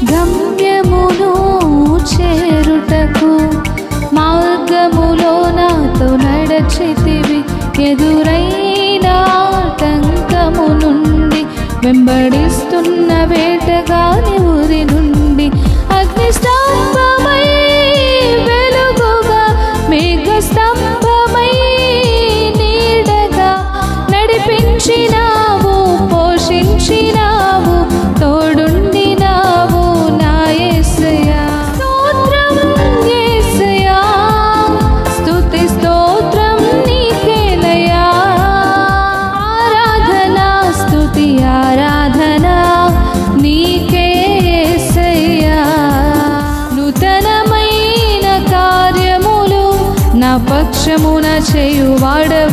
గమ్యమును చేరుటకు మార్గములో నాతో నడచితివి. ఎదురైన ఆటంకము నుండి వెంబడిస్తున్న వేటగాని ఊరి నుండి అగ్నిస్తంభమై వెలుగుగా మేఘస్తంభమై నీడగా నడిపించినావు, పోషించినావు, తోడుండినావు నా యేసయ్యా. స్తోత్రం యేసయ్యా, స్తుతి స్తోత్రం నీకేలయ్యా. ఆరాధన స్తుతి ఆరాధన నీకే యేసయ్యా. నూతనమైన కార్యములు నా పక్షమున చేయువాడవు